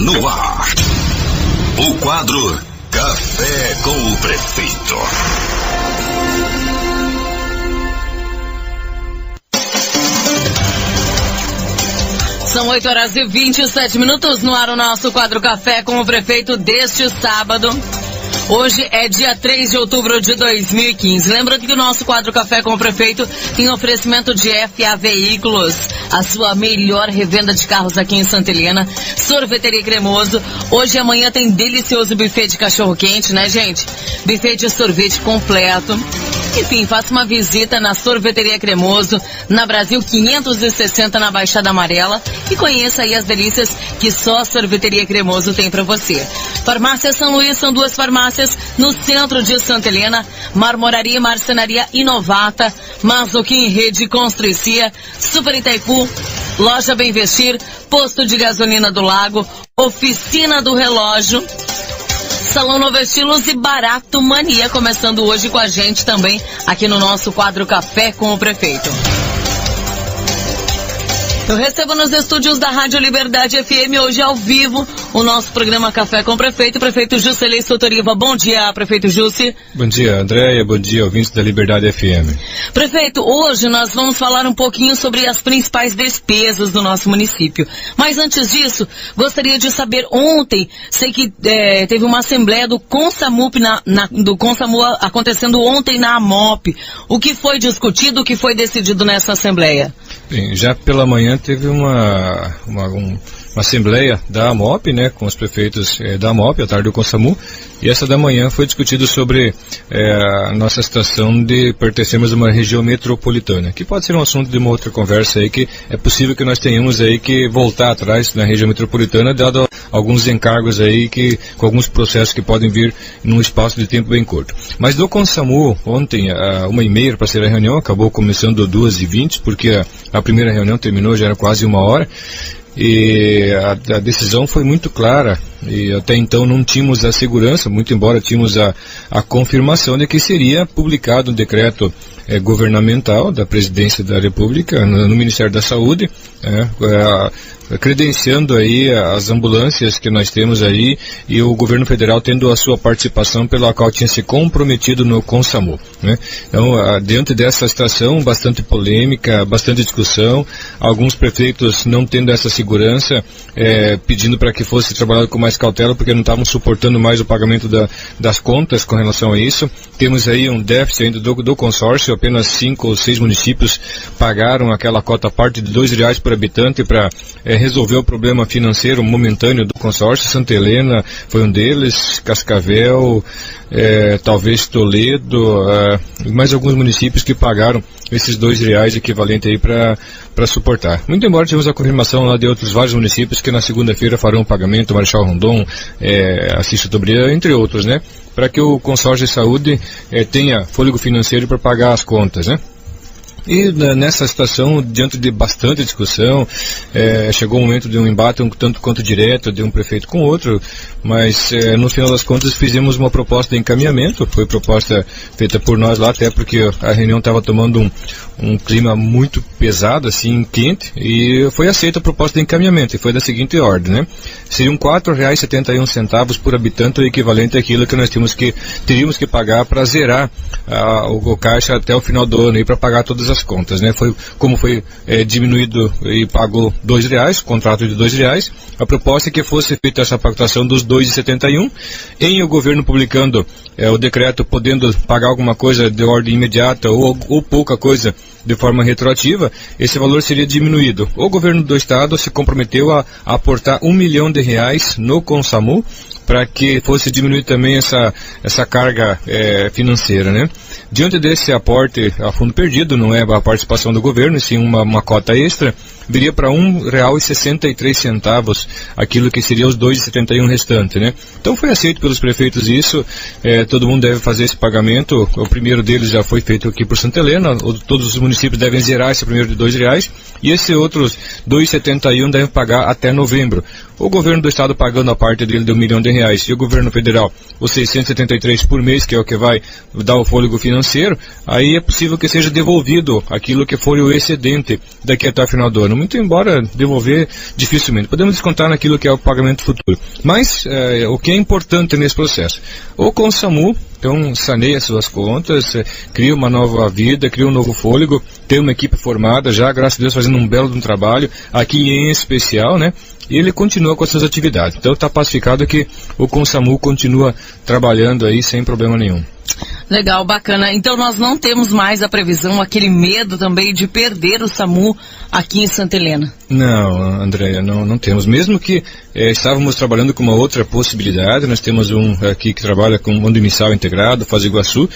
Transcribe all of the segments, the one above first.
no ar. O quadro Café com o Prefeito. São 8h27 no ar o nosso quadro Café com o Prefeito deste sábado. Hoje é dia 3 de outubro de 2015. Lembrando que o nosso quadro Café com o Prefeito tem oferecimento de FA Veículos, a sua melhor revenda de carros aqui em Santa Helena. Sorveteria Cremoso. Hoje e amanhã tem delicioso buffet de cachorro-quente, né, gente? Buffet de sorvete completo. Enfim, faça uma visita na Sorveteria Cremoso, na Brasil 560, na Baixada Amarela, e conheça aí as delícias que só a Sorveteria Cremoso tem para você. Farmácia São Luís, são duas farmácias no centro de Santa Helena: Marmoraria e Marcenaria Inovata, Mazoquim Rede Construcia, Super Itaipu, Loja Bem Vestir, Posto de Gasolina do Lago, Oficina do Relógio, Salão Novo Estilos e Barato Mania, começando hoje com a gente também aqui no nosso quadro Café com o Prefeito. Eu recebo nos estúdios da Rádio Liberdade FM, hoje ao vivo, o nosso programa Café com o Prefeito, Prefeito Juscelino Sotoriva. Bom dia, Prefeito Jussi. Bom dia, Andréia. Bom dia, ouvintes da Liberdade FM. Prefeito, hoje nós vamos falar um pouquinho sobre as principais despesas do nosso município. Mas antes disso, gostaria de saber, ontem, sei que teve uma assembleia do Consamu, do Consamu acontecendo ontem na AMOP. O que foi discutido, o que foi decidido nessa assembleia? Bem, já pela manhã teve uma assembleia da AMOP, né, com os prefeitos da AMOP, à tarde do Consamu, e essa da manhã foi discutido sobre a nossa situação de pertencermos a uma região metropolitana, que pode ser um assunto de uma outra conversa aí, que é possível que nós tenhamos aí que voltar atrás na região metropolitana, dado alguns encargos aí, com alguns processos que podem vir num espaço de tempo bem curto. Mas do Consamu, ontem, 1h30 para ser a reunião, acabou começando 2h20, porque a primeira reunião terminou, já era quase 1 hora, e a decisão foi muito clara, e até então não tínhamos a segurança, muito embora tínhamos a confirmação de que seria publicado um decreto governamental da Presidência da República no Ministério da Saúde, credenciando aí as ambulâncias que nós temos aí, e o governo federal tendo a sua participação pela qual tinha se comprometido no Consamu, né? Então, diante dessa situação bastante polêmica, bastante discussão, alguns prefeitos não tendo essa segurança, pedindo para que fosse trabalhado com mais cautela, porque não estavam suportando mais o pagamento das contas com relação a isso. Temos aí um déficit ainda do consórcio, apenas 5 ou 6 municípios pagaram aquela cota parte de R$2 por habitante para resolver o problema financeiro momentâneo do consórcio. Santa Helena foi um deles, Cascavel, talvez Toledo, mais alguns municípios que pagaram esses R$2 equivalente aí para suportar. Muito embora tivemos a confirmação lá de outros vários municípios que na segunda-feira farão o pagamento, Marechal Rondon, Assis Chateaubriand, entre outros, né? Para que o consórcio de saúde tenha fôlego financeiro para pagar as contas, né? E nessa situação, diante de bastante discussão, chegou o momento de um embate um tanto quanto direto de um prefeito com outro, mas no final das contas fizemos uma proposta de encaminhamento. Foi proposta feita por nós lá, até porque a reunião estava tomando um clima muito pesado, assim, quente, e foi aceita a proposta de encaminhamento, e foi da seguinte ordem, né? Seriam R$4,71 por habitante, o equivalente àquilo que nós teríamos que pagar para zerar o caixa até o final do ano, para pagar todas as contas, né? Como foi diminuído e pagou R$2, contrato de R$2, a proposta é que fosse feita essa pactuação dos R$2,71, em o governo publicando o decreto podendo pagar alguma coisa de ordem imediata ou pouca coisa de forma retroativa, esse valor seria diminuído. O governo do estado se comprometeu a aportar R$1 milhão no Consamu, para que fosse diminuir também essa carga financeira, né? Diante desse aporte a fundo perdido, não é a participação do governo, sim uma cota extra, viria para R$1,63, aquilo que seria os R$2,71 restante, né? Então foi aceito pelos prefeitos isso, todo mundo deve fazer esse pagamento. O primeiro deles já foi feito aqui por Santa Helena, todos os municípios devem zerar esse primeiro de R$2, e esses outros R$2,71 devem pagar até novembro. O governo do estado pagando a parte dele de R$1 milhão, e o governo federal os 673 por mês, que é o que vai dar o fôlego financeiro, aí é possível que seja devolvido aquilo que for o excedente daqui até o final do ano. ano, muito embora devolver dificilmente. Podemos descontar naquilo que é o pagamento futuro. Mas o que é importante nesse processo? O Consamu, então, saneia suas contas, cria uma nova vida, cria um novo fôlego, tem uma equipe formada já, graças a Deus, fazendo um belo trabalho, aqui em especial, né? E ele continua com as suas atividades. Então está pacificado que o Consamu continua trabalhando aí sem problema nenhum. Legal, bacana. Então nós não temos mais a previsão, aquele medo também de perder o SAMU aqui em Santa Helena. Não, Andréia, não temos. Mesmo que estávamos trabalhando com uma outra possibilidade, nós temos um aqui que trabalha com Mundo Missal integrado, Foz do Iguaçu.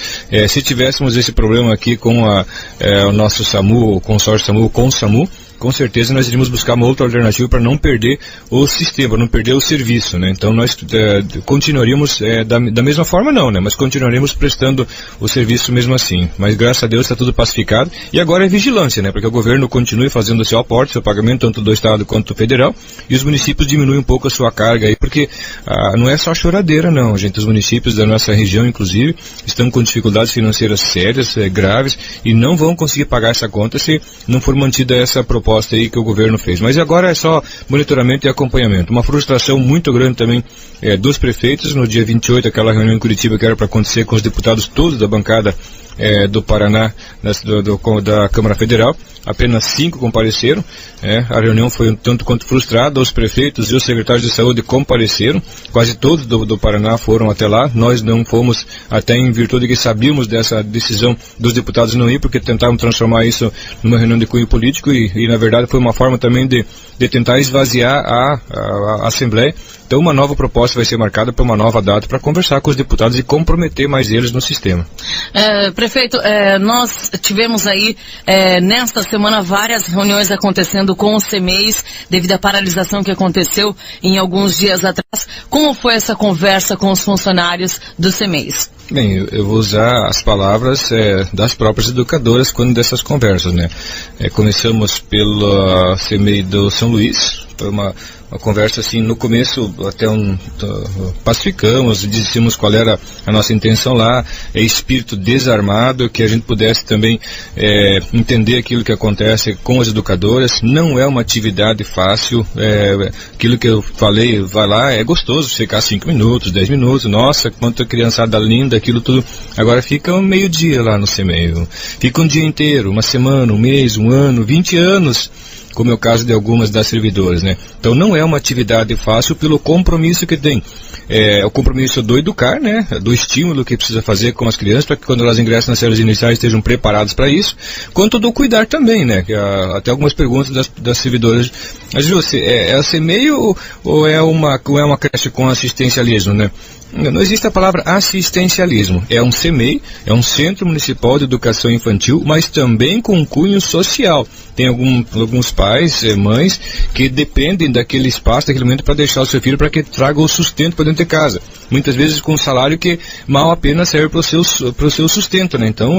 Se tivéssemos esse problema aqui com o nosso SAMU, o consórcio SAMU, com o SAMU, com certeza nós iríamos buscar uma outra alternativa para não perder o sistema, não perder o serviço, né? Então nós continuaríamos da mesma forma não, né? Mas continuaríamos prestando o serviço mesmo assim. Mas graças a Deus está tudo pacificado. E agora é vigilância, né? Porque o governo continue fazendo o seu aporte, seu pagamento, tanto do Estado quanto do Federal, e os municípios diminuem um pouco a sua carga aí, porque não é só choradeira não, gente. Os municípios da nossa região, inclusive, estão com dificuldades financeiras sérias, graves, e não vão conseguir pagar essa conta se não for mantida essa proposta aí que o governo fez. Mas agora é só monitoramento e acompanhamento. Uma frustração muito grande também dos prefeitos. No dia 28, aquela reunião em Curitiba que era para acontecer com os deputados todos da bancada do Paraná, da Câmara Federal, apenas 5 compareceram. A reunião foi um tanto quanto frustrada, os prefeitos e os secretários de saúde compareceram, quase todos do Paraná foram até lá. Nós não fomos, até em virtude de que sabíamos dessa decisão dos deputados não ir, porque tentavam transformar isso numa reunião de cunho político e na verdade foi uma forma também de tentar esvaziar a Assembleia. Então uma nova proposta vai ser marcada para uma nova data para conversar com os deputados e comprometer mais eles no sistema. Prefeito, nós tivemos aí nesta semana várias reuniões acontecendo com os CMEs devido à paralisação que aconteceu em alguns dias atrás. Como foi essa conversa com os funcionários dos CMEs? Bem, eu vou usar as palavras das próprias educadoras quando dessas conversas, né? Começamos pelo CMEI do São Luís, foi uma conversa assim, no começo até pacificamos, dissemos qual era a nossa intenção lá, espírito desarmado, que a gente pudesse também entender aquilo que acontece com as educadoras. Não é uma atividade fácil, aquilo que eu falei, vai lá, é gostoso ficar 5 minutos, 10 minutos, nossa, quanta criançada linda, aquilo tudo. Agora fica um meio-dia lá no CMEI, fica um dia inteiro, uma semana, um mês, um ano, 20 anos, como é o caso de algumas das servidoras, né? Então não é uma atividade fácil pelo compromisso que tem. O compromisso do educar, né? Do estímulo que precisa fazer com as crianças para que quando elas ingressam nas séries iniciais estejam preparadas para isso, quanto do cuidar também, né? Até algumas perguntas das servidoras. Mas você, é CMEI ou é uma creche com assistencialismo, né? Não existe a palavra assistencialismo. É um CMEI, é um Centro Municipal de Educação Infantil, mas também com um cunho social. Tem alguns pais, mães, que dependem daquele espaço, daquele momento para deixar o seu filho para que traga o sustento para dentro de casa. Muitas vezes com um salário que mal apenas serve para o seu sustento, né? Então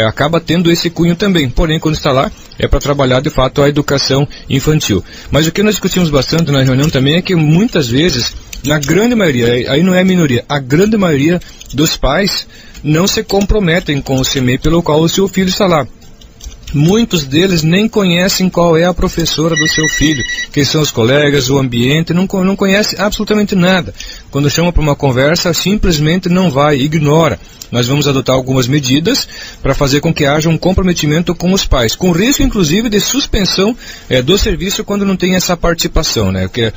acaba tendo esse cunho também. Porém, quando está lá, é para trabalhar de fato a educação infantil. Mas o que nós discutimos bastante na reunião também é que muitas vezes, na grande maioria, aí não é a minoria, a grande maioria dos pais não se comprometem com o CMEI pelo qual o seu filho está lá. Muitos deles nem conhecem qual é a professora do seu filho, quem são os colegas, o ambiente, não conhece absolutamente nada. Quando chama para uma conversa, simplesmente não vai, ignora. Nós vamos adotar algumas medidas para fazer com que haja um comprometimento com os pais, com risco inclusive de suspensão do serviço quando não tem essa participação, né? Porque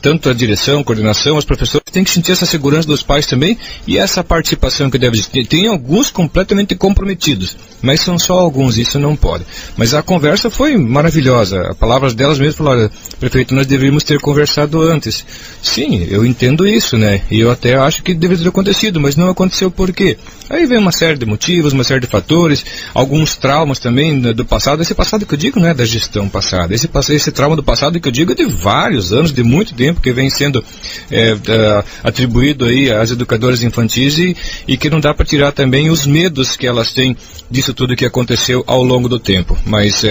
tanto a direção, a coordenação, os professores têm que sentir essa segurança dos pais também e essa participação que deve existir. Tem alguns completamente comprometidos, mas são só alguns, isso não pode. Mas a conversa foi maravilhosa, as palavras delas mesmo falaram: prefeito, nós deveríamos ter conversado antes. Sim, eu entendo isso, né? E eu até acho que deveria ter acontecido, mas não aconteceu por quê? Aí vem uma série de motivos, uma série de fatores, alguns traumas também do passado. Esse passado que eu digo não é da gestão passada, esse trauma do passado que eu digo é de vários anos, de muito tempo, que vem sendo atribuído aí às educadoras infantis e que não dá para tirar também os medos que elas têm disso tudo que aconteceu ao longo do tempo. Mas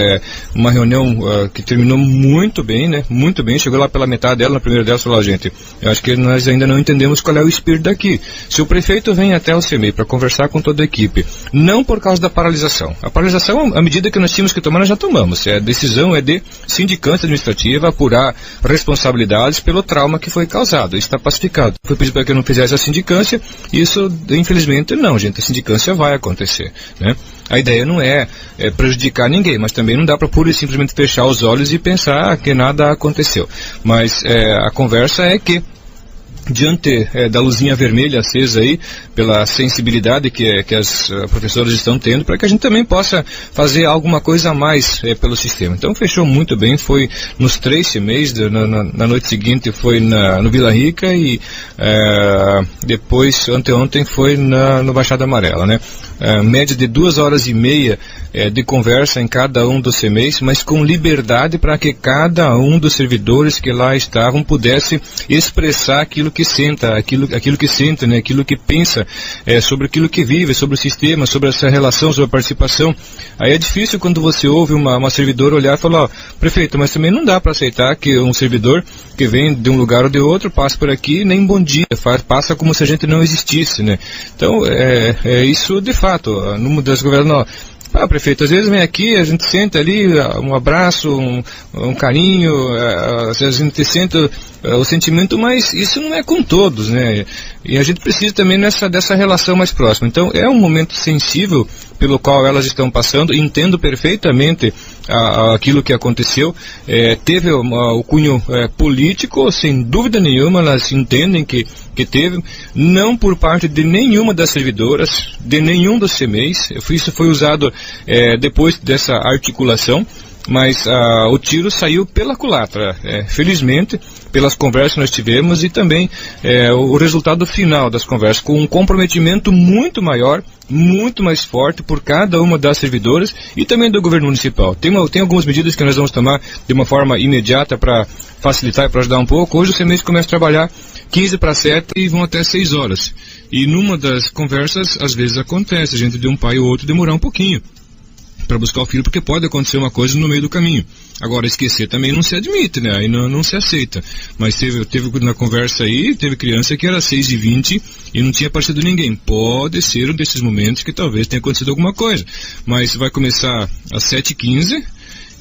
uma reunião que terminou muito bem, né? Muito bem, chegou lá pela metade dela, na primeira dela, falou, gente, eu acho que nós ainda não entendemos qual é o espírito daqui. Se o prefeito vem até o CEMEI para conversar com toda a equipe, não por causa da paralisação. A paralisação, à medida que nós tínhamos que tomar, nós já tomamos. A decisão é de sindicância administrativa apurar responsabilidades pelo trauma que foi causado. Isso está pacificado. Foi pedido para que eu não fizesse a sindicância, isso, infelizmente, não, gente. A sindicância vai acontecer, né? A ideia não é prejudicar ninguém, mas também não dá para pura e simplesmente fechar os olhos e pensar que nada aconteceu. Mas a conversa é que, diante da luzinha vermelha acesa aí, pela sensibilidade que as professoras estão tendo, para que a gente também possa fazer alguma coisa a mais pelo sistema. Então fechou muito bem, foi nos 3 CEMEIs, na noite seguinte foi no Vila Rica e depois, anteontem, foi no Baixada Amarela, né? Média de 2 horas e meia de conversa em cada um dos CEMEIs, mas com liberdade para que cada um dos servidores que lá estavam pudesse expressar aquilo que senta, aquilo que sente, né, aquilo que pensa, sobre aquilo que vive, sobre o sistema, sobre essa relação, sobre a participação. Aí é difícil quando você ouve uma servidora olhar e falar, prefeito, mas também não dá para aceitar que um servidor que vem de um lugar ou de outro passe por aqui, nem bom dia, passa como se a gente não existisse, né? Então, isso de fato, numa das governas, prefeito, às vezes vem aqui, a gente senta ali, um abraço, um carinho, a gente sente o sentimento, mas isso não é com todos, né? E a gente precisa também dessa relação mais próxima. Então, é um momento sensível pelo qual elas estão passando, entendo perfeitamente aquilo que aconteceu, teve o cunho político, sem dúvida nenhuma, elas entendem que teve, não por parte de nenhuma das servidoras, de nenhum dos CEMEIs, isso foi usado depois dessa articulação, mas o tiro saiu pela culatra, felizmente, pelas conversas que nós tivemos e também o resultado final das conversas, com um comprometimento muito maior, muito mais forte por cada uma das servidoras e também do governo municipal. Tem algumas medidas que nós vamos tomar de uma forma imediata para facilitar e para ajudar um pouco. Hoje o CEMEIs começa a trabalhar 15 para 7 e vão até 6 horas. E numa das conversas, às vezes acontece, a gente de um pai ou outro demorar um pouquinho para buscar o filho, porque pode acontecer uma coisa no meio do caminho. Agora, esquecer também não se admite, né? Aí não se aceita. Mas teve na conversa aí, teve criança que era 6h20 e não tinha aparecido ninguém. Pode ser um desses momentos que talvez tenha acontecido alguma coisa. Mas vai começar às 7h15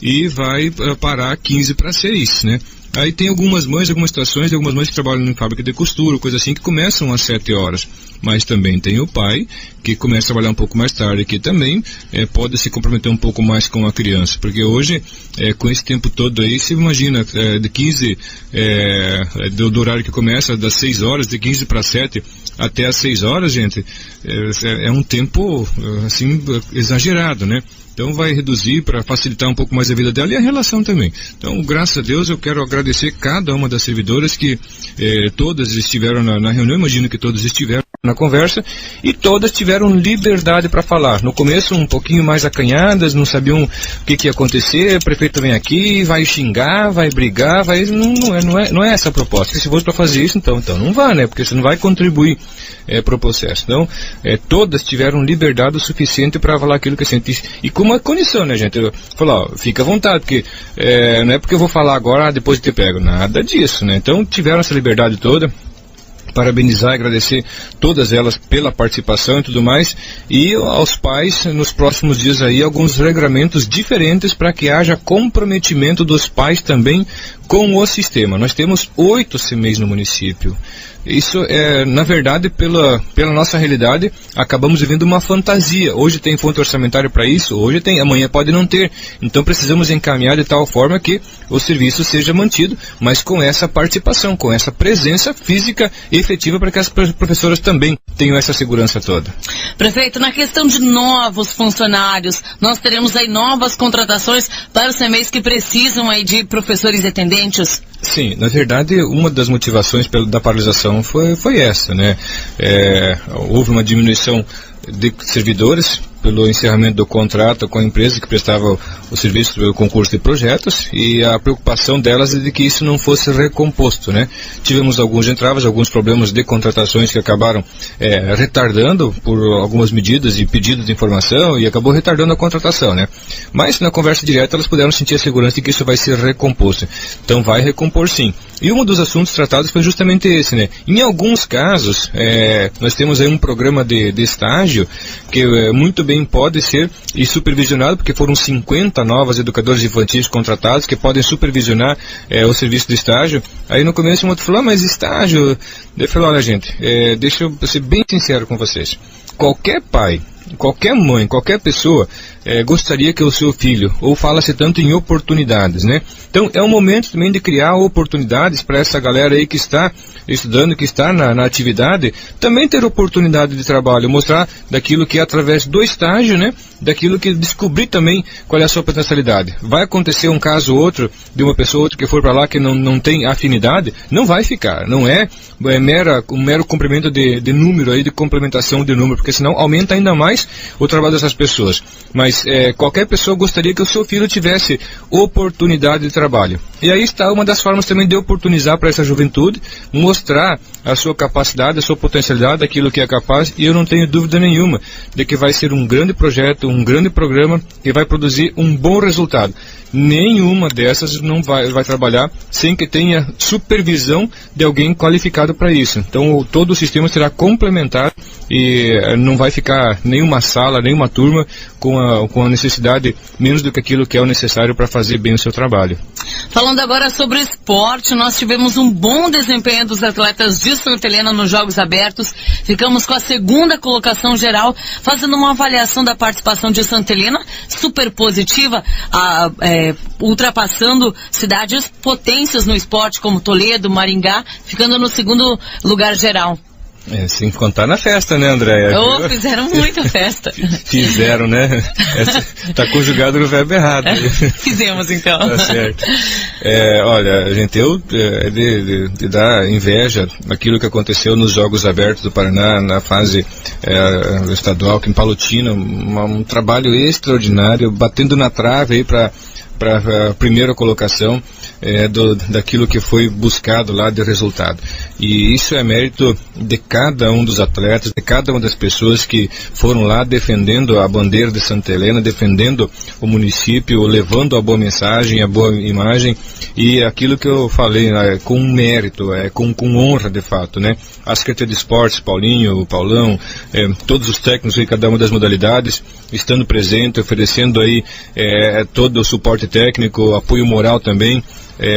e vai parar 15 para 6, né? Aí tem algumas situações, algumas mães que trabalham em fábrica de costura, coisa assim, que começam às 7 horas. Mas também tem o pai, que começa a trabalhar um pouco mais tarde, que também pode se comprometer um pouco mais com a criança. Porque hoje, com esse tempo todo aí, você imagina, de 15, do horário que começa, das 6 horas, de 15 para 7 até as 6 horas, gente, é um tempo, assim, exagerado, né? Então vai reduzir para facilitar um pouco mais a vida dela e a relação também. Então, graças a Deus, eu quero agradecer cada uma das servidoras que todas estiveram na reunião, imagino que todas estiveram na conversa, e todas tiveram liberdade para falar. No começo, um pouquinho mais acanhadas, não sabiam o que ia acontecer, o prefeito vem aqui, vai xingar, vai brigar, não é essa a proposta. Se fosse para fazer isso, então não vá, né? Porque você não vai contribuir para o processo. Então, todas tiveram liberdade o suficiente para falar aquilo que sente. E com uma condição, né, gente? Eu falo, fica à vontade, porque não é porque eu vou falar agora, depois te pego. Nada disso, né? Então, tiveram essa liberdade toda. Parabenizar e agradecer todas elas pela participação e tudo mais, e aos pais, nos próximos dias aí, alguns regramentos diferentes para que haja comprometimento dos pais também com o sistema. Nós temos 8 CEMEIs no município. Isso na verdade, pela nossa realidade, acabamos vivendo uma fantasia. Hoje tem fonte orçamentária para isso, hoje tem, amanhã pode não ter. Então precisamos encaminhar de tal forma que o serviço seja mantido, mas com essa participação, com essa presença física efetiva para que as professoras também tenham essa segurança toda. Prefeito, na questão de novos funcionários, nós teremos aí novas contratações para os CEMEIs que precisam aí de professores e atendentes? Sim, na verdade, uma das motivações da paralisação foi essa, né? Houve uma diminuição de servidores pelo encerramento do contrato com a empresa que prestava o serviço pelo concurso de projetos, e a preocupação delas é de que isso não fosse recomposto, né? Tivemos alguns entraves, alguns problemas de contratações que acabaram retardando por algumas medidas e pedidos de informação, e acabou retardando a contratação, né? Mas na conversa direta elas puderam sentir a segurança de que isso vai ser recomposto. Então vai recompor sim. E um dos assuntos tratados foi justamente esse, né? Em alguns casos, nós temos aí um programa de estágio que muito bem pode ser e supervisionado, porque foram 50 novas educadores infantis contratados que podem supervisionar o serviço de estágio. Aí no começo o outro falou, mas estágio... Eu falei, olha gente, deixa eu ser bem sincero com vocês. Qualquer pai, qualquer mãe, qualquer pessoa gostaria que o seu filho, ou fala-se tanto em oportunidades, né? Então é um momento também de criar oportunidades para essa galera aí que está estudando, que está na atividade, também ter oportunidade de trabalho, mostrar daquilo que é através do estágio, né? Daquilo que descobrir também qual é a sua potencialidade. Vai acontecer um caso ou outro de uma pessoa ou outra que for para lá que não tem afinidade, não vai ficar, não é um mero cumprimento de número aí, de complementação de número, porque senão aumenta ainda mais o trabalho dessas pessoas. Mas qualquer pessoa gostaria que o seu filho tivesse oportunidade de trabalho. E aí está uma das formas também de oportunizar para essa juventude, mostrar a sua capacidade, a sua potencialidade, aquilo que é capaz, e eu não tenho dúvida nenhuma de que vai ser um grande projeto, um grande programa que vai produzir um bom resultado. Nenhuma dessas não vai trabalhar sem que tenha supervisão de alguém qualificado para isso. Então todo o sistema será complementar e não vai ficar nenhuma sala, nenhuma turma com a necessidade menos do que aquilo que é o necessário para fazer bem o seu trabalho. Falando agora sobre esporte, nós tivemos um bom desempenho dos atletas de Santa Helena nos Jogos Abertos. Ficamos com a segunda colocação geral, fazendo uma avaliação da participação de Santa Helena, super positiva, ultrapassando cidades potências no esporte como Toledo, Maringá, ficando no segundo lugar geral. Sem contar na festa, né, Andréia? Fizeram muita festa. Fizeram, né? Está conjugado no verbo errado. Fizemos, então. Tá certo. Olha, gente, de dar inveja aquilo que aconteceu nos Jogos Abertos do Paraná, na fase estadual, aqui em Palotina, um trabalho extraordinário, batendo na trave aí para a primeira colocação daquilo que foi buscado lá de resultado. E isso é mérito de cada um dos atletas, de cada uma das pessoas que foram lá defendendo a bandeira de Santa Helena, defendendo o município, levando a boa mensagem, a boa imagem, e aquilo que eu falei, com mérito, com honra de fato, né? A Secretaria de Esportes, Paulinho, o Paulão, todos os técnicos em cada uma das modalidades, estando presente, oferecendo aí todo o suporte técnico, apoio moral também.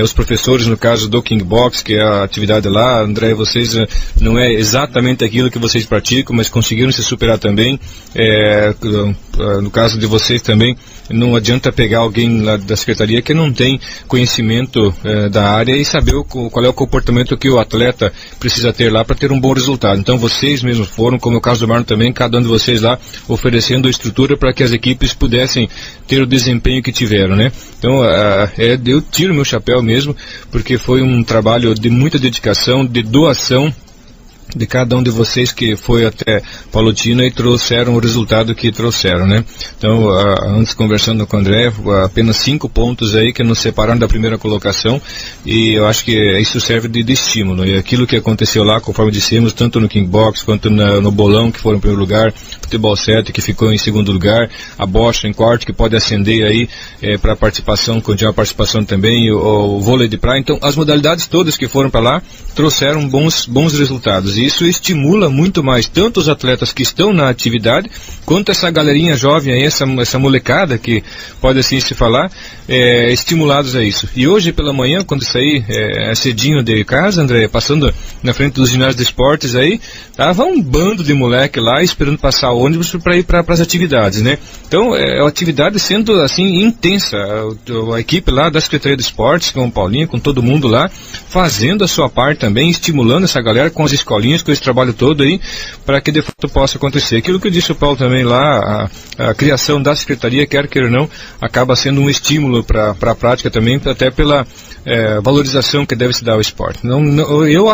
Os professores, no caso do King Box, que é a atividade lá, André, vocês não é exatamente aquilo que vocês praticam, mas conseguiram se superar também. No caso de vocês também, não adianta pegar alguém lá da secretaria que não tem conhecimento da área e saber qual é o comportamento que o atleta precisa ter lá para ter um bom resultado. Então vocês mesmos foram, como é o caso do Marlon também, cada um de vocês lá oferecendo a estrutura para que as equipes pudessem ter o desempenho que tiveram, né? Então eu tiro meu chapéu mesmo, porque foi um trabalho de muita dedicação, de doação de cada um de vocês que foi até Palotina e trouxeram o resultado que trouxeram, né? Então, antes conversando com o André, apenas 5 pontos aí que nos separaram da primeira colocação, e eu acho que isso serve de estímulo. E aquilo que aconteceu lá, conforme dissemos, tanto no King Box quanto no Bolão, que foram em primeiro lugar, Futebol 7, que ficou em segundo lugar, a Bocha em quarto, que pode ascender aí para a participação, continuar a participação também, o vôlei de praia. Então, as modalidades todas que foram para lá trouxeram bons resultados. E isso estimula muito mais tanto os atletas que estão na atividade, quanto essa galerinha jovem aí, essa molecada que pode assim se falar, estimulados a isso. E hoje pela manhã, quando saí cedinho de casa, André, passando na frente dos ginásios de esportes aí, tava um bando de moleque lá esperando passar o ônibus para ir para as atividades, né? Então, a atividade sendo assim intensa, a equipe lá da Secretaria de Esportes, com o Paulinho, com todo mundo lá, fazendo a sua parte também, estimulando essa galera com as escolinhas linhas, com esse trabalho todo aí, para que de fato possa acontecer. Aquilo que disse o Paulo também lá, a criação da Secretaria, quer queira ou não, acaba sendo um estímulo para a prática também, até pela valorização que deve se dar ao esporte. Eu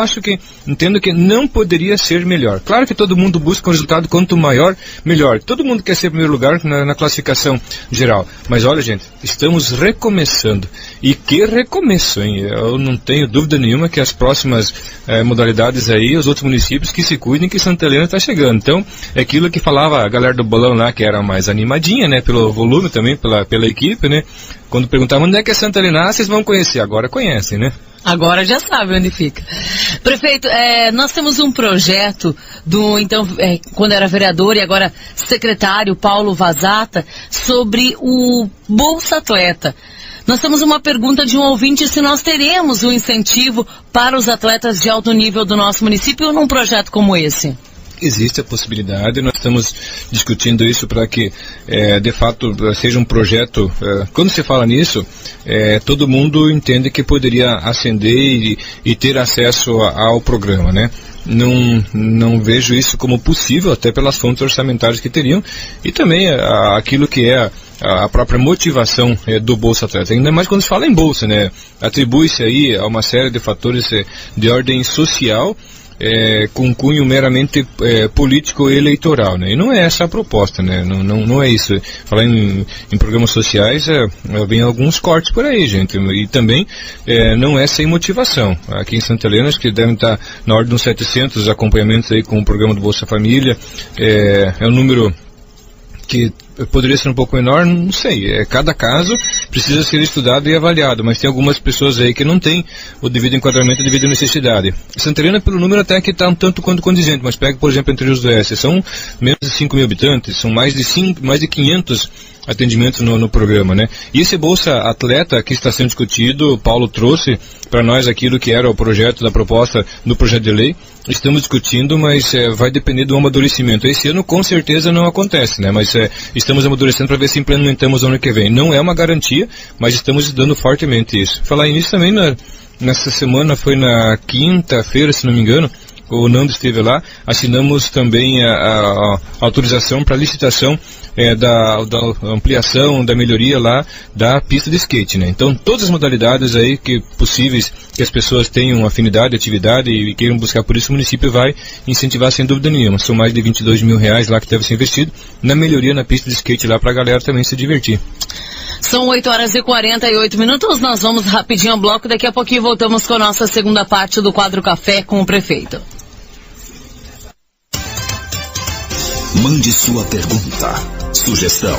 entendo que não poderia ser melhor. Claro que todo mundo busca um resultado quanto maior, melhor. Todo mundo quer ser primeiro lugar na classificação geral. Mas olha, gente, estamos recomeçando. E que recomeço, hein? Eu não tenho dúvida nenhuma que as próximas modalidades aí, os outros municípios que se cuidem, que Santa Helena está chegando. Então, é aquilo que falava a galera do bolão lá, que era mais animadinha, né? Pelo volume também, pela equipe, né? Quando perguntavam onde é que é Santa Helena, vocês vão conhecer. Agora conhecem, né? Agora já sabe onde fica. Prefeito, nós temos um projeto quando era vereador e agora secretário, Paulo Vazata, sobre o Bolsa Atleta. Nós temos uma pergunta de um ouvinte se nós teremos um incentivo para os atletas de alto nível do nosso município num projeto como esse. Existe a possibilidade, nós estamos discutindo isso para que, de fato, seja um projeto. Quando se fala nisso, todo mundo entende que poderia ascender e ter acesso ao programa, né? Não vejo isso como possível, até pelas fontes orçamentárias que teriam, e também aquilo que é a própria motivação do Bolsa Atleta, ainda mais quando se fala em Bolsa, né? Atribui-se aí a uma série de fatores de ordem social, com cunho meramente político e eleitoral, né? E não é essa a proposta, né? Não é isso. Falar em programas sociais, vem alguns cortes por aí, gente, e também não é sem motivação. Aqui em Santa Helena, acho que devem estar na ordem de uns 700 acompanhamentos aí com o programa do Bolsa Família. É um número que poderia ser um pouco menor, não sei. Cada caso precisa ser estudado e avaliado, mas tem algumas pessoas aí que não têm o devido enquadramento, a devida necessidade. Santa Helena, pelo número, até que está um tanto quanto condizente, mas pega, por exemplo, entre os do Oeste, são menos de 5 mil habitantes, são mais de 500 atendimentos no programa, né? E esse Bolsa Atleta que está sendo discutido, o Paulo trouxe para nós aquilo que era o projeto da proposta do projeto de lei. Estamos discutindo, mas vai depender do amadurecimento. Esse ano com certeza não acontece, né? Mas estamos amadurecendo para ver se implementamos ano que vem. Não é uma garantia, mas estamos estudando fortemente isso. Falar nisso também, nessa semana, foi na quinta-feira, se não me engano, o Nando esteve lá, assinamos também a autorização para licitação da ampliação, da melhoria lá da pista de skate, né? Então, todas as modalidades aí possíveis que as pessoas tenham afinidade, atividade e queiram buscar por isso, o município vai incentivar sem dúvida nenhuma. São mais de 22 mil reais lá que deve ser investido na melhoria na pista de skate lá para a galera também se divertir. São 8h48, nós vamos rapidinho ao bloco, daqui a pouquinho voltamos com a nossa segunda parte do quadro Café com o Prefeito. Mande sua pergunta, sugestão,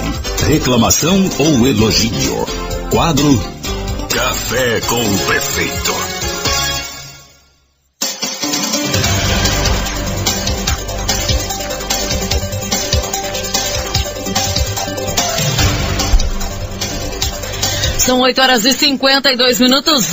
reclamação ou elogio. Quadro Café com o Prefeito. São 8h52,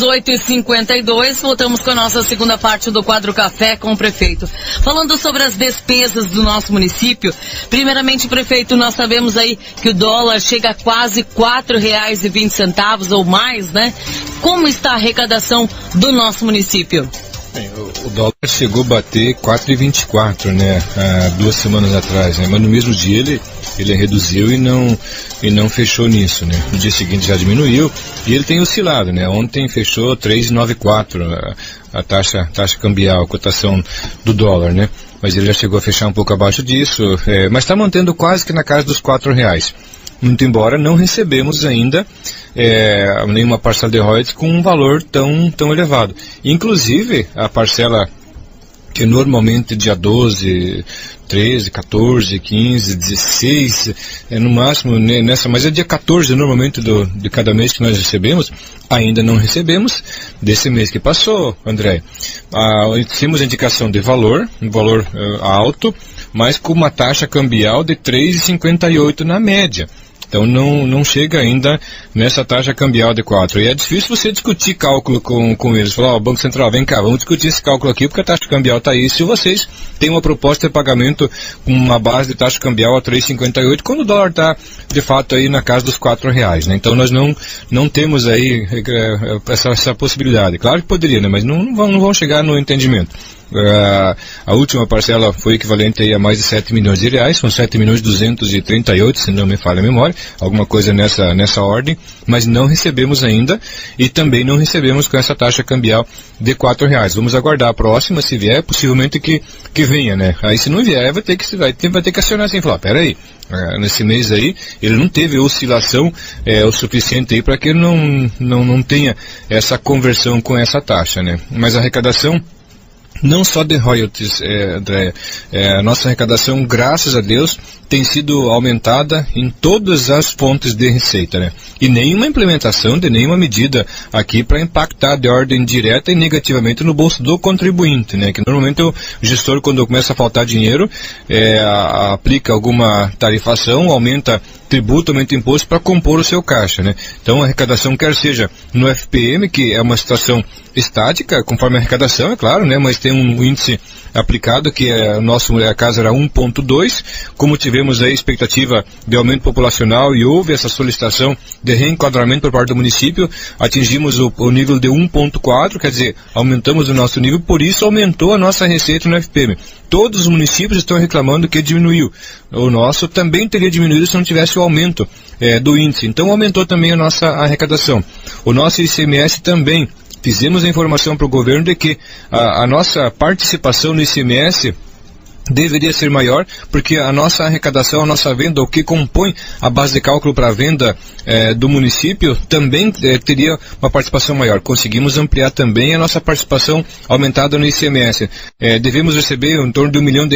8h52, voltamos com a nossa segunda parte do quadro Café com o Prefeito. Falando sobre as despesas do nosso município, primeiramente, prefeito, nós sabemos aí que o dólar chega a quase R$4,20 ou mais, né? Como está a arrecadação do nosso município? Bem, o dólar chegou a bater 4,24, né, há 2 semanas atrás, né, mas no mesmo dia ele reduziu e não fechou nisso, né. No dia seguinte já diminuiu e ele tem oscilado, né. Ontem fechou 3,94 a taxa cambial, a cotação do dólar, né, mas ele já chegou a fechar um pouco abaixo disso, mas está mantendo quase que na casa dos R$4. Muito embora não recebemos ainda nenhuma parcela de royalties com um valor tão elevado. Inclusive, a parcela que normalmente dia 12, 13, 14, 15, 16, no máximo nessa, mas é dia 14 normalmente de cada mês que nós recebemos, ainda não recebemos desse mês que passou, André. Temos a indicação de valor, um valor alto, mas com uma taxa cambial de 3,58 na média. Então não chega ainda nessa taxa cambial de 4. E é difícil você discutir cálculo com eles. Falar, Banco Central, vem cá, vamos discutir esse cálculo aqui, porque a taxa cambial está aí. Se vocês têm uma proposta de pagamento com uma base de taxa cambial a 3,58, quando o dólar está, de fato, aí na casa dos R$4, né? Então nós não temos aí essa possibilidade. Claro que poderia, né? Mas não vão chegar no entendimento. A última parcela foi equivalente aí a mais de 7 milhões de reais, são 7 milhões 238, se não me falha a memória, alguma coisa nessa ordem, mas não recebemos ainda, e também não recebemos com essa taxa cambial de R$4. Vamos aguardar a próxima, se vier, possivelmente que venha, né? Aí se não vier, vai ter que acionar assim, falar, peraí, nesse mês aí, ele não teve oscilação o suficiente aí para que ele não tenha essa conversão com essa taxa, né? Mas a arrecadação, não só de royalties, André, a nossa arrecadação, graças a Deus, tem sido aumentada em todas as fontes de receita, né? E nenhuma implementação de nenhuma medida aqui para impactar de ordem direta e negativamente no bolso do contribuinte, né? Que normalmente o gestor, quando começa a faltar dinheiro, aplica alguma tarifação, aumenta tributo, aumenta imposto para compor o seu caixa, né? Então a arrecadação, quer seja no FPM, que é uma situação estática, conforme a arrecadação, é claro, né? Mas tem um índice aplicado que a casa era 1,2, como tivemos aí expectativa de aumento populacional e houve essa solicitação de reenquadramento por parte do município, atingimos o nível de 1,4, quer dizer, aumentamos o nosso nível, por isso aumentou a nossa receita no FPM. Todos os municípios estão reclamando que diminuiu. O nosso também teria diminuído se não tivesse o aumento do índice. Então aumentou também a nossa arrecadação. O nosso ICMS também. Fizemos a informação para o governo de que a nossa participação no ICMS deveria ser maior, porque a nossa arrecadação, a nossa venda, o que compõe a base de cálculo para a venda do município, também teria uma participação maior. Conseguimos ampliar também a nossa participação aumentada no ICMS. Devemos receber em torno de R$1 milhão,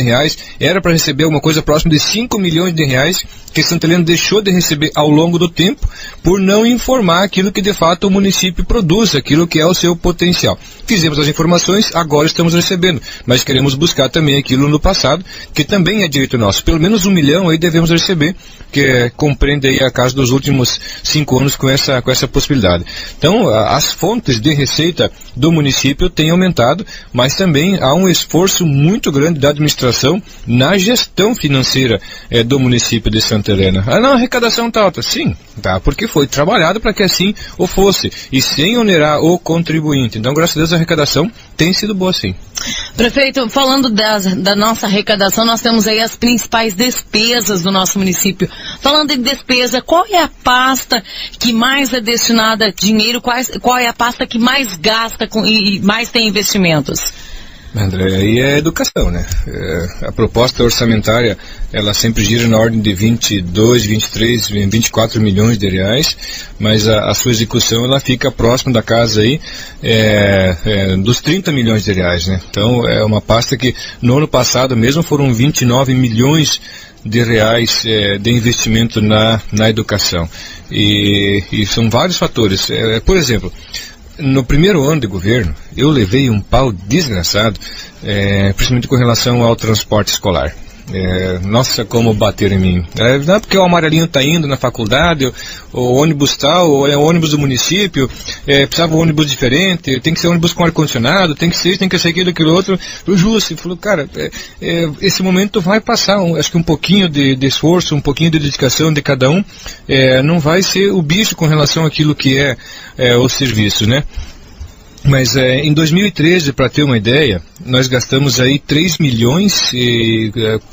era para receber uma coisa próxima de R$5 milhões, que Santa Helena deixou de receber ao longo do tempo, por não informar aquilo que de fato o município produz, aquilo que é o seu potencial. Fizemos as informações, agora estamos recebendo, mas queremos buscar também aquilo no passado, que também é direito nosso. Pelo menos R$1 milhão aí devemos receber, que compreende aí a casa dos últimos 5 anos com essa possibilidade. Então, as fontes de receita do município têm aumentado, mas também há um esforço muito grande da administração na gestão financeira do município de Santa Helena. Não, a arrecadação está alta. Sim, tá, porque foi trabalhado para que assim o fosse, e sem onerar o contribuinte. Então, graças a Deus, a arrecadação tem sido boa, sim. Prefeito, falando da nossa arrecadação, nós temos aí as principais despesas do nosso município. Falando em despesa, qual é a pasta que mais é destinada a dinheiro? Qual é a pasta que mais gasta e mais tem investimentos? André, aí é educação, né? A proposta orçamentária, ela sempre gira na ordem de 22, 23, 24 milhões de reais, mas a sua execução, ela fica próxima da casa aí dos 30 milhões de reais, né? Então, é uma pasta que no ano passado mesmo foram 29 milhões de reais de investimento na educação. E são vários fatores. Por exemplo, no primeiro ano de governo, eu levei um pau desgraçado, principalmente com relação ao transporte escolar. Nossa, como bateram em mim. Não é porque o amarelinho está indo na faculdade, o ônibus tal, ou é o ônibus do município, precisava de um ônibus diferente, tem que ser ônibus com ar-condicionado, tem que ser aquilo outro. O Júcio falou, cara, esse momento vai passar, acho que um pouquinho de esforço, um pouquinho de dedicação de cada um, não vai ser o bicho com relação àquilo que é o serviço, né? Mas em 2013, para ter uma ideia, nós gastamos aí 3 milhões,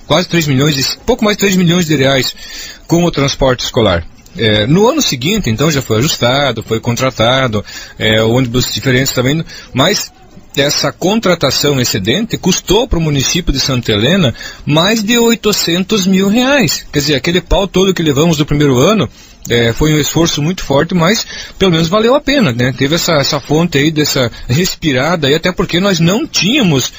quase 3 milhões, pouco mais de 3 milhões de reais com o transporte escolar. No ano seguinte, então, já foi ajustado, foi contratado, ônibus diferentes também, mas essa contratação excedente custou para o município de Santa Helena mais de 800 mil reais. Quer dizer, aquele pau todo que levamos do primeiro ano, foi um esforço muito forte, mas pelo menos valeu a pena, né? Teve essa fonte aí, dessa respirada aí, até porque nós não tínhamos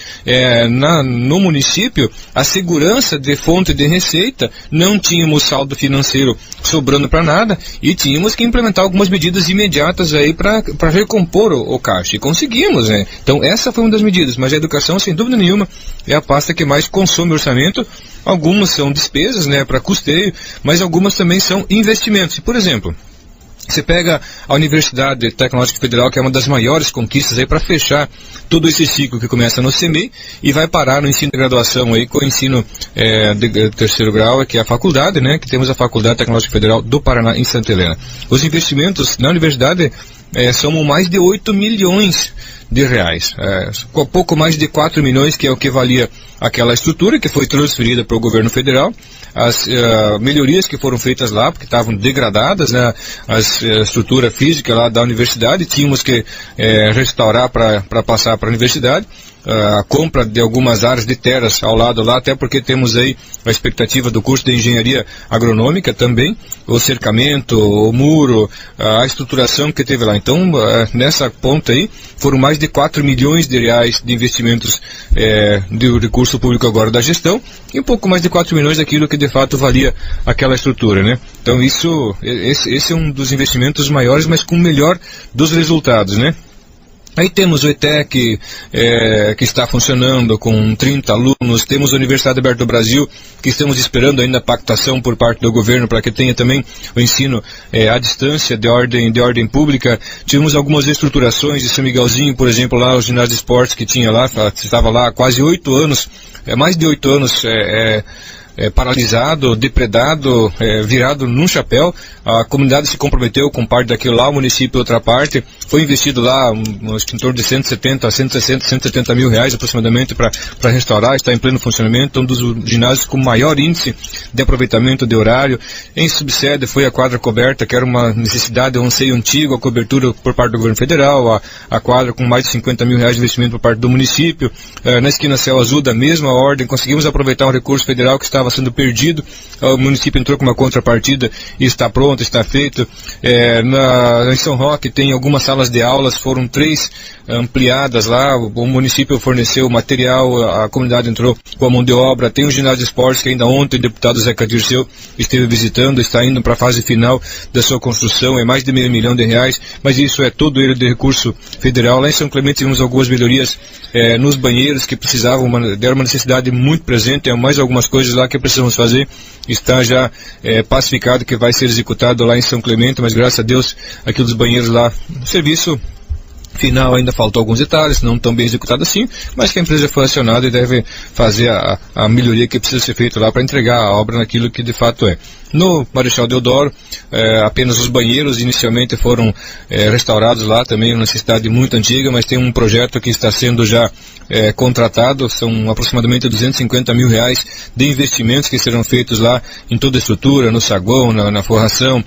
no município a segurança de fonte de receita, não tínhamos saldo financeiro sobrando para nada e tínhamos que implementar algumas medidas imediatas aí para recompor o caixa, e conseguimos, né? Então essa foi uma das medidas, mas a educação, sem dúvida nenhuma, é a pasta que mais consome orçamento. Algumas são despesas, né, para custeio, mas algumas também são investimentos. Por exemplo, você pega a Universidade Tecnológica Federal, que é uma das maiores conquistas aí para fechar todo esse ciclo que começa no CEMEI e vai parar no ensino de graduação aí com o ensino de terceiro grau, que é a faculdade, né, que temos a Faculdade Tecnológica Federal do Paraná em Santa Helena. Os investimentos na universidade somam mais de 8 milhões de reais, pouco mais de 4 milhões, que é o que valia aquela estrutura que foi transferida para o governo federal, as melhorias que foram feitas lá, porque estavam degradadas, né, a estrutura física lá da universidade, tínhamos que restaurar para passar para a universidade, a compra de algumas áreas de terras ao lado lá, até porque temos aí a expectativa do curso de engenharia agronômica também, o cercamento, o muro, a estruturação que teve lá. Então, nessa ponta aí, foram mais de 4 milhões de reais de investimentos de recurso público agora da gestão, e um pouco mais de 4 milhões daquilo que de fato valia aquela estrutura, né? Então esse é um dos investimentos maiores, mas com o melhor dos resultados, né? Aí temos o ETEC, que está funcionando com 30 alunos, temos a Universidade Aberta do Brasil, que estamos esperando ainda a pactação por parte do governo para que tenha também o ensino à distância de ordem pública. Tivemos algumas reestruturações de São Miguelzinho, por exemplo, lá o ginásio de esportes que tinha lá, estava lá há quase 8 anos, mais de 8 anos, paralisado, depredado, virado num chapéu. A comunidade se comprometeu com parte daquilo lá, o município outra parte. Foi investido lá em torno de 170 mil reais aproximadamente para restaurar, está em pleno funcionamento, um dos ginásios com maior índice de aproveitamento de horário. Em subsede foi a quadra coberta, que era uma necessidade, um anseio antigo, a cobertura por parte do governo federal, a quadra com mais de 50 mil reais de investimento por parte do município. Na esquina Céu Azul, da mesma ordem, conseguimos aproveitar um recurso federal que estava sendo perdido, o município entrou com uma contrapartida e está pronto, está feito. Em São Roque tem algumas salas de aulas, foram 3 ampliadas lá, o município forneceu material, a comunidade entrou com a mão de obra. Tem o ginásio de esportes que ainda ontem o deputado Zeca Dirceu esteve visitando, está indo para a fase final da sua construção, é mais de R$500 milhões, mas isso é todo ele de recurso federal. Lá em São Clemente tivemos algumas melhorias nos banheiros que precisavam, deram uma necessidade muito presente, mais algumas coisas lá que precisamos fazer, está já pacificado que vai ser executado lá em São Clemente, mas graças a Deus aqui dos banheiros lá, o serviço final ainda faltou alguns detalhes, não tão bem executado assim, mas que a empresa foi acionada e deve fazer a melhoria que precisa ser feita lá para entregar a obra naquilo que de fato é. No Marechal Deodoro, apenas os banheiros inicialmente foram restaurados lá, também uma necessidade muito antiga, mas tem um projeto que está sendo já contratado, são aproximadamente 250 mil reais de investimentos que serão feitos lá em toda a estrutura, no saguão, na forração,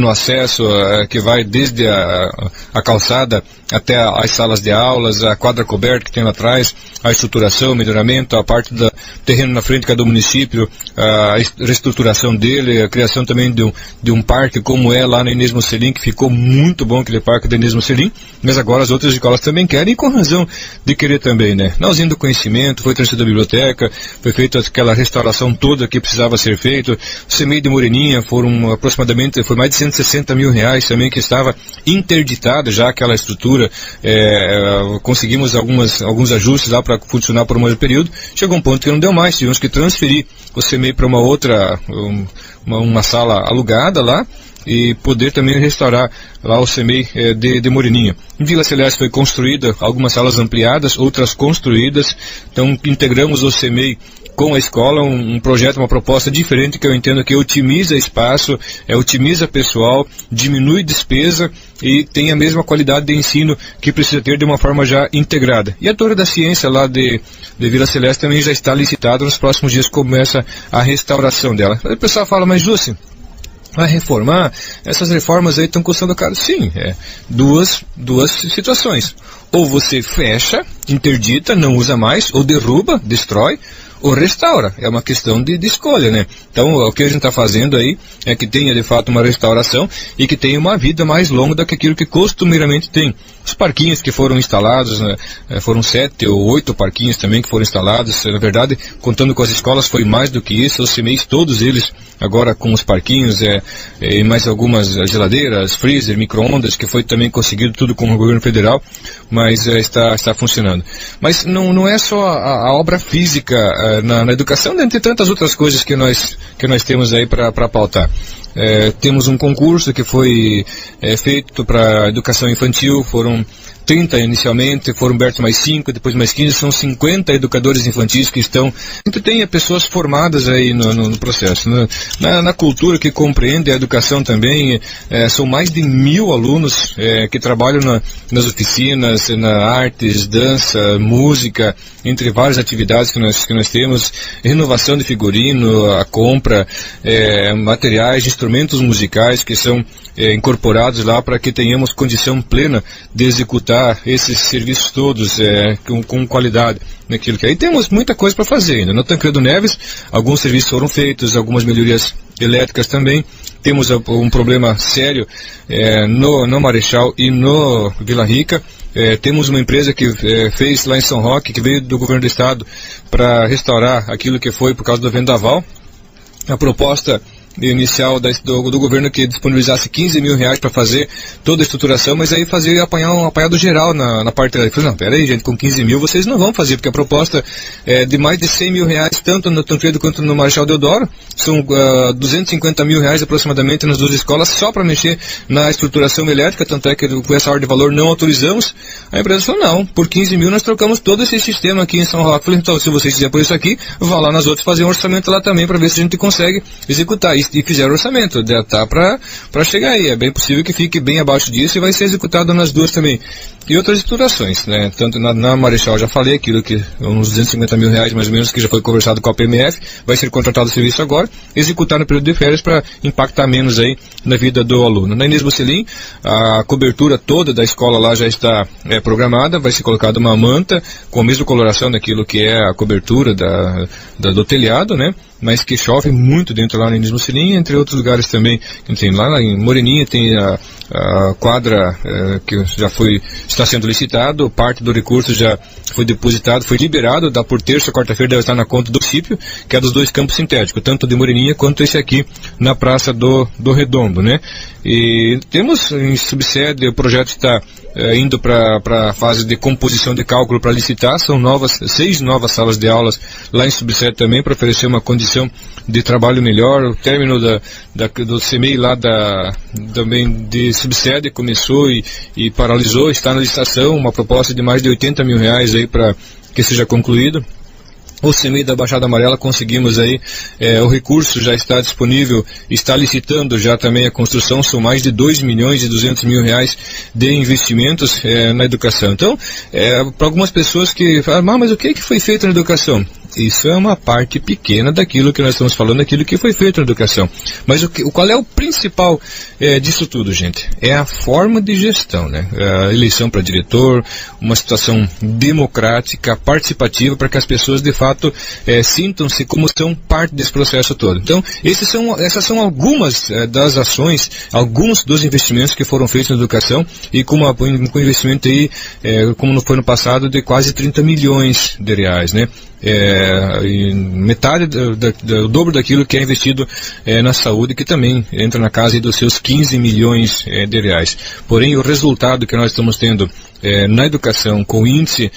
no acesso, que vai desde a calçada até as salas de aulas, a quadra coberta que tem lá atrás, a estruturação, o melhoramento, a parte do terreno na frente que é do município, a reestruturação dele, a criação também de um parque como é lá no Inês Mocelin, que ficou muito bom aquele parque do Inês Mocelin, mas agora as outras escolas também querem, e com razão de querer também, né? Na usina do conhecimento, foi transferida a biblioteca, foi feita aquela restauração toda que precisava ser feita, o CEMEI de Moreninha foram aproximadamente, foi mais de 160 mil reais também que estava interditado já aquela estrutura, conseguimos alguns ajustes lá para funcionar por um maior período, chegou um ponto que não deu mais, tivemos que transferir o CEMEI para uma outra, uma sala alugada lá, e poder também restaurar lá o CEMEI de Moreninha. Em Vila Celeste foi construída algumas salas ampliadas, outras construídas, então integramos o CEMEI com a escola, um projeto, uma proposta diferente que eu entendo que otimiza espaço, otimiza pessoal, diminui despesa e tem a mesma qualidade de ensino que precisa ter de uma forma já integrada. E a Torre da Ciência lá de Vila Celeste também já está licitada, nos próximos dias começa a restauração dela. O pessoal fala, mas Júcio, vai reformar? Essas reformas aí estão custando caro? Sim, duas situações. Ou você fecha, interdita, não usa mais, ou derruba, destrói, ou restaura. É uma questão de escolha, né? Então, o que a gente está fazendo aí é que tenha, de fato, uma restauração e que tenha uma vida mais longa do que aquilo que costumeiramente tem. Os parquinhos que foram instalados, né, foram 7 ou 8 parquinhos também que foram instalados. Na verdade, contando com as escolas, foi mais do que isso. Os CEMEIs, todos eles, agora com os parquinhos, e mais algumas geladeiras, freezer, micro-ondas, que foi também conseguido tudo com o governo federal, mas está funcionando. Mas não é só a obra física na educação, dentre tantas outras coisas que nós temos aí para pautar. Temos um concurso que foi feito para educação infantil, foram 30 inicialmente, foram abertos mais 5, depois mais 15, são 50 educadores infantis que estão. Então tem pessoas formadas aí no processo. Na cultura que compreende a educação também, são mais de 1.000 alunos que trabalham nas oficinas, na artes, dança, música, entre várias atividades que nós temos, renovação de figurino, a compra, materiais, instrumentos musicais que são incorporados lá para que tenhamos condição plena de executar esses serviços todos com qualidade naquilo que aí temos muita coisa para fazer ainda. No Tancredo Neves, alguns serviços foram feitos, algumas melhorias elétricas também. Temos um problema sério no Marechal e no Vila Rica. Temos uma empresa que fez lá em São Roque, que veio do governo do estado para restaurar aquilo que foi por causa do vendaval. A proposta inicial do governo que disponibilizasse 15 mil reais para fazer toda a estruturação, mas aí fazer um apanhado geral na parte da... Eu falei, não, peraí gente, com 15 mil vocês não vão fazer, porque a proposta é de mais de 100 mil reais, tanto no Tancredo quanto no Marechal Deodoro, são 250 mil reais aproximadamente nas duas escolas, só para mexer na estruturação elétrica, tanto é que com essa ordem de valor não autorizamos. A empresa falou, não, por 15 mil nós trocamos todo esse sistema aqui em São Roque. Eu falei, então, se vocês quiserem por isso aqui, vá lá nas outras fazer um orçamento lá também, para ver se a gente consegue executar isso. E fizeram orçamento, tá para chegar aí. É bem possível que fique bem abaixo disso e vai ser executado nas duas também. E outras estruturações, né? Tanto na Marechal, já falei aquilo que uns 250 mil reais mais ou menos, que já foi conversado com a PMF, vai ser contratado o serviço agora, executar no período de férias para impactar menos aí na vida do aluno. Na Inês Bucelin, a cobertura toda da escola lá já está programada, vai ser colocada uma manta com a mesma coloração daquilo que é a cobertura do telhado, né? Mas que chove muito dentro lá na Inês Bucelin, entre outros lugares também. Tem lá em Moreninha tem a quadra que está sendo licitado, parte do recurso já foi depositado, foi liberado, por terça, quarta-feira deve estar na conta do município, que é dos dois campos sintéticos, tanto de Moreninha quanto esse aqui na Praça do Redondo, né? E temos em subsede, o projeto está indo para a fase de composição de cálculo para licitar, são 6 novas salas de aulas lá em subsede também, para oferecer uma condição de trabalho melhor. O término do CMEI lá também de subsede começou e paralisou, está na licitação, uma proposta de mais de 80 mil reais aí para que seja concluído. O CMEI da Baixada Amarela conseguimos aí, o recurso já está disponível, está licitando já também a construção, são mais de 2 milhões e 200 mil reais de investimentos na educação. Então, para algumas pessoas que falam, mas o que foi feito na educação? Isso é uma parte pequena daquilo que nós estamos falando, daquilo que foi feito na educação. Mas qual é o principal disso tudo, gente? É a forma de gestão, né? A eleição para diretor, uma situação democrática, participativa, para que as pessoas, de fato, sintam-se como são parte desse processo todo. Então, essas são algumas das ações, alguns dos investimentos que foram feitos na educação, e com investimento aí, como foi no passado, de quase 30 milhões de reais, né? Metade do dobro daquilo que é investido na saúde, que também entra na casa dos seus 15 milhões de reais. Porém, o resultado que nós estamos tendo na educação, com o índice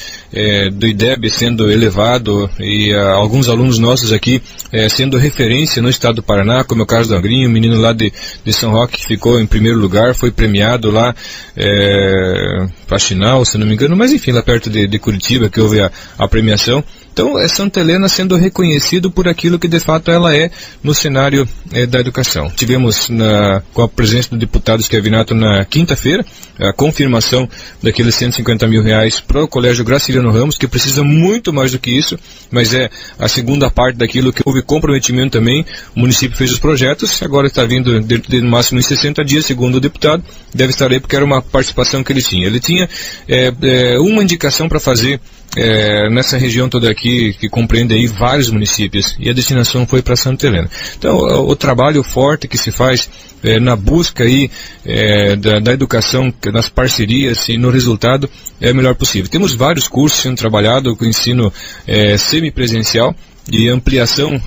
do IDEB sendo elevado e alguns alunos nossos aqui sendo referência no estado do Paraná, como é o caso do Agrinho, o menino lá de São Roque que ficou em primeiro lugar, foi premiado lá Faxinal, se não me engano, mas enfim, lá perto de Curitiba, que houve a premiação. Então, é Santa Helena sendo reconhecido por aquilo que de fato ela é no cenário da educação. Tivemos com a presença do deputado Esquervinato na quinta-feira a confirmação daqueles 150 mil reais para o Colégio Graciliano Ramos, que precisa muito mais do que isso, mas é a segunda parte daquilo que houve comprometimento também. O município fez os projetos, agora está vindo no máximo em 60 dias, segundo o deputado, deve estar aí porque era uma participação que ele tinha. Ele tinha uma indicação para fazer nessa região toda aqui, que compreende aí vários municípios, e a destinação foi para Santa Helena. Então, o trabalho forte que se faz na busca aí da educação, nas parcerias e no resultado é o melhor possível. Temos vários cursos sendo trabalhados com ensino semipresencial, e ampliação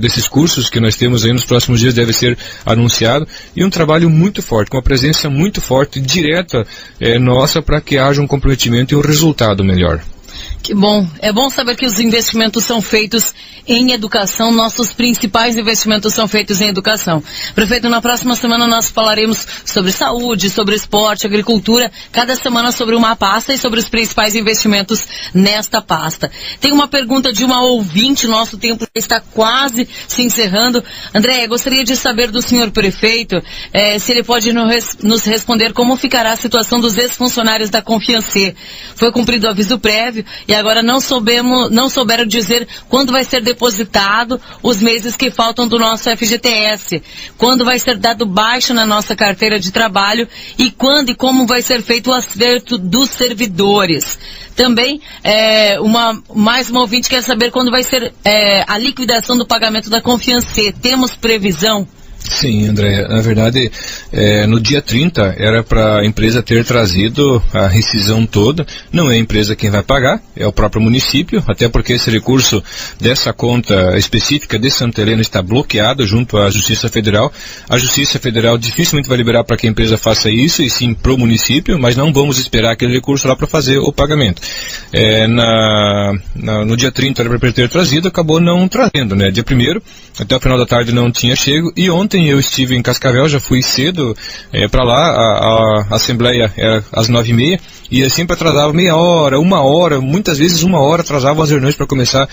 desses cursos que nós temos aí nos próximos dias deve ser anunciado, e um trabalho muito forte, com uma presença muito forte, direta nossa, para que haja um comprometimento e um resultado melhor. Que bom. É bom saber que os investimentos são feitos em educação. Nossos principais investimentos são feitos em educação. Prefeito, na próxima semana nós falaremos sobre saúde, sobre esporte, agricultura. Cada semana sobre uma pasta e sobre os principais investimentos nesta pasta. Tem uma pergunta de uma ouvinte. Nosso tempo está quase se encerrando. André, gostaria de saber do senhor prefeito se ele pode nos responder como ficará a situação dos ex-funcionários da Confiancê. Foi cumprido o aviso prévio e agora não souberam dizer quando vai ser depositado os meses que faltam do nosso FGTS, quando vai ser dado baixa na nossa carteira de trabalho e quando e como vai ser feito o acerto dos servidores. Também, mais uma ouvinte quer saber quando vai ser a liquidação do pagamento da Confiancê. Temos previsão? Sim, André, na verdade, no dia 30 era para a empresa ter trazido a rescisão toda. Não é a empresa quem vai pagar, é o próprio município, até porque esse recurso dessa conta específica de Santa Helena está bloqueado junto à Justiça Federal. A Justiça Federal dificilmente vai liberar para que a empresa faça isso, e sim para o município, mas não vamos esperar aquele recurso lá para fazer o pagamento. No dia 30 era para ter trazido, acabou não trazendo, né? Dia 1º, até o final da tarde não tinha chego, e ontem eu estive em Cascavel, já fui cedo para lá, a assembleia era às 9h30, e sempre atrasava meia hora, uma hora, muitas vezes uma hora atrasavam as reuniões para começar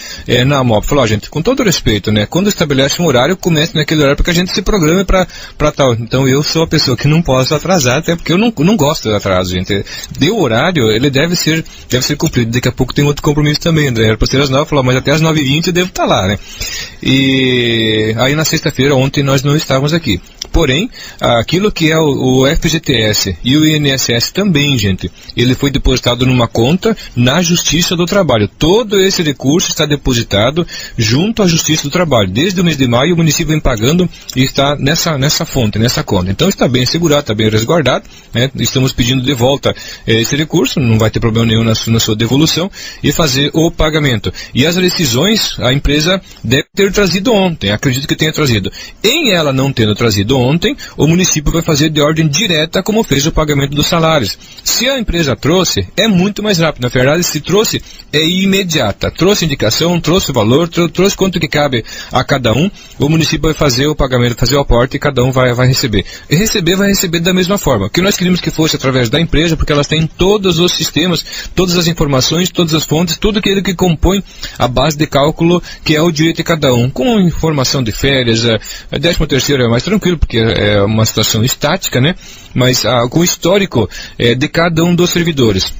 na MOP. Falou, gente, com todo respeito, né, quando estabelece um horário, comece naquele horário porque a gente se programa para tal. Então eu sou a pessoa que não posso atrasar, até porque eu não gosto de atraso, gente. Deu horário, ele deve ser cumprido. Daqui a pouco tem outro compromisso também, André. Era para ser às 9, falou, mas até às 9h20 eu devo estar lá, né? E aí na sexta-feira, ontem, nós não estávamos aqui. Porém, aquilo que é o FGTS e o INSS também, gente, ele foi depositado numa conta na Justiça do Trabalho. Todo esse recurso está depositado junto à Justiça do Trabalho. Desde o mês de maio o município vem pagando e está nessa fonte, nessa conta. Então está bem segurado, está bem resguardado, né? Estamos pedindo de volta esse recurso, não vai ter problema nenhum na sua devolução, e fazer o pagamento. E as rescisões, a empresa deve ter trazido ontem, acredito que tenha trazido. Em ela não tendo trazido ontem, o município vai fazer de ordem direta como fez o pagamento dos salários. Se a empresa trouxe, é muito mais rápido. Na verdade, se trouxe, é imediata. Trouxe indicação, trouxe o valor, trouxe quanto que cabe a cada um, o município vai fazer o pagamento, fazer o aporte e cada um vai receber. E vai receber da mesma forma. O que nós queríamos que fosse através da empresa, porque elas têm todos os sistemas, todas as informações, todas as fontes, tudo aquilo que compõe a base de cálculo, que é o direito de cada um, com informação de férias, a 13º é mais tranquilo, porque é uma situação estática, né? Mas com o histórico de cada um dos servidores.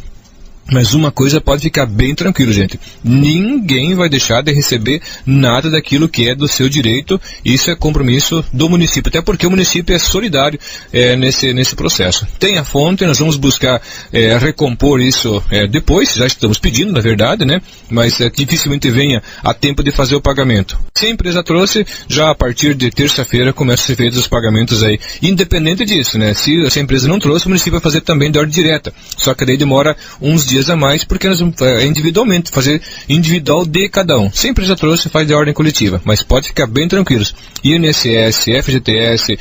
Mas uma coisa pode ficar bem tranquilo, gente. Ninguém vai deixar de receber nada daquilo que é do seu direito. Isso é compromisso do município. Até porque o município é solidário nesse processo. Tem a fonte, nós vamos buscar recompor isso depois. Já estamos pedindo, na verdade, né? Mas dificilmente venha a tempo de fazer o pagamento. Se a empresa trouxe, já a partir de terça-feira começam a ser feitos os pagamentos aí. Independente disso, né? Se essa empresa não trouxe, o município vai fazer também de ordem direta. Só que daí demora uns dias a mais, porque nós vamos individualmente fazer individual de cada um. Se a empresa trouxe, faz de ordem coletiva, mas pode ficar bem tranquilos. INSS, FGTS,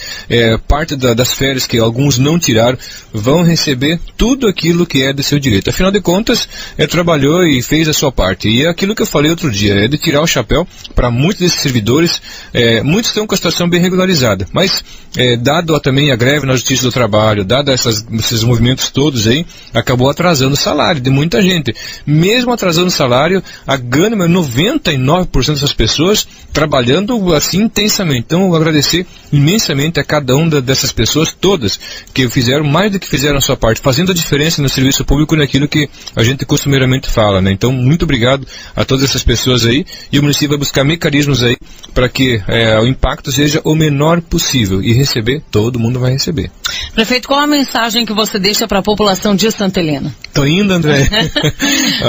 parte das férias que alguns não tiraram, vão receber tudo aquilo que é do seu direito. Afinal de contas, trabalhou e fez a sua parte. E é aquilo que eu falei outro dia, é de tirar o chapéu para muitos desses servidores. Muitos estão com a situação bem regularizada, mas dado também a greve na Justiça do Trabalho, dado esses movimentos todos aí, acabou atrasando o salário de muita gente. Mesmo atrasando o salário, a gama, 99% dessas pessoas trabalhando assim intensamente. Então, eu agradecer imensamente a cada uma dessas pessoas, todas, que fizeram mais do que fizeram a sua parte, fazendo a diferença no serviço público naquilo que a gente costumeiramente fala, né? Então, muito obrigado a todas essas pessoas aí, e o município vai buscar mecanismos aí para que o impacto seja o menor possível, e receber, todo mundo vai receber. Prefeito, qual a mensagem que você deixa para a população de Santa Helena? Tô indo, André.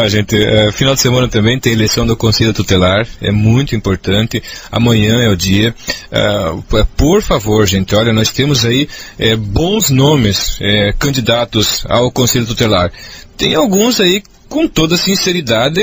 Gente, final de semana também tem eleição do Conselho Tutelar, é muito importante. Amanhã é o dia. Por favor, gente, olha, nós temos aí bons nomes candidatos ao Conselho Tutelar. Tem alguns aí com toda sinceridade,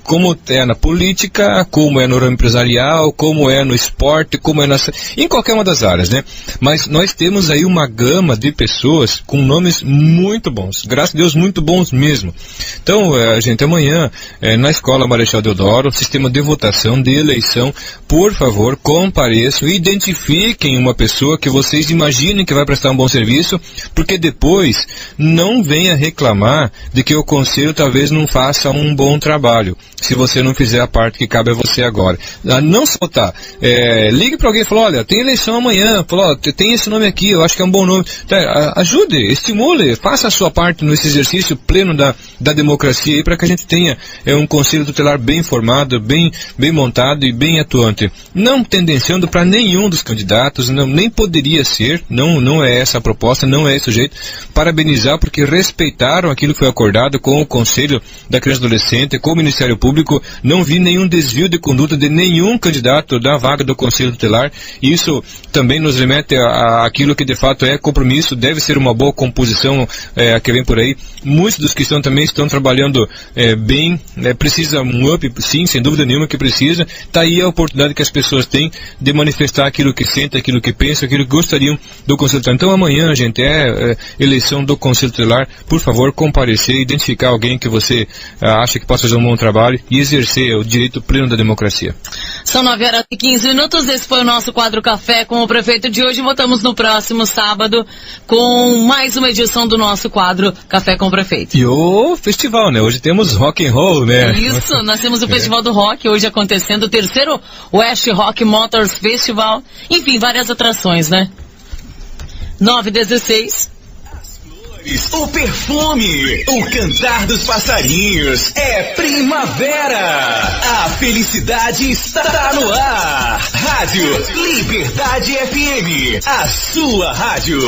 como é na política, como é no ramo empresarial, como é no esporte, como é em qualquer uma das áreas, né? Mas nós temos aí uma gama de pessoas com nomes muito bons, graças a Deus, muito bons mesmo. Então, gente, amanhã, na Escola Marechal Deodoro, sistema de votação, de eleição, por favor, compareçam e identifiquem uma pessoa que vocês imaginem que vai prestar um bom serviço, porque depois não venha reclamar de que o conselho talvez não faça um bom trabalho, se você não fizer a parte que cabe a você agora. Não se votar. Ligue para alguém e fala, olha, tem eleição amanhã, fala, tem esse nome aqui, eu acho que é um bom nome. Ajude, estimule, faça a sua parte nesse exercício pleno da democracia aí, para que a gente tenha um conselho tutelar bem formado, bem montado e bem atuante. Não tendenciando para nenhum dos candidatos, nem poderia ser, não é essa a proposta, não é esse o jeito. Parabenizar porque respeitaram aquilo que foi acordado com o Conselho da Criança e Adolescente, com o Ministério Público. Não vi nenhum desvio de conduta de nenhum candidato da vaga do Conselho Tutelar. Isso também nos remete àquilo que de fato é compromisso, deve ser uma boa composição a que vem por aí. Muitos dos que também estão trabalhando bem, precisa um up, sim, sem dúvida nenhuma que precisa. Está aí a oportunidade que as pessoas têm de manifestar aquilo que sentem, aquilo que pensam, aquilo que gostariam do Conselho Tutelar. Então amanhã, gente, eleição do Conselho Tutelar. Por favor, comparecer, identificar alguém que você acha que possa fazer um bom trabalho e exercer o direito pleno da democracia. São 9h15. Esse foi o nosso quadro Café com o Prefeito de hoje. Voltamos no próximo sábado com mais uma edição do nosso quadro Café com o Prefeito. E o festival, né? Hoje temos rock and roll, né? Isso, nós temos o Festival do Rock hoje acontecendo, o terceiro West Rock Motors Festival. Enfim, várias atrações, né? 9h16. O perfume, o cantar dos passarinhos, é primavera. A felicidade está no ar. Rádio Liberdade FM, a sua rádio.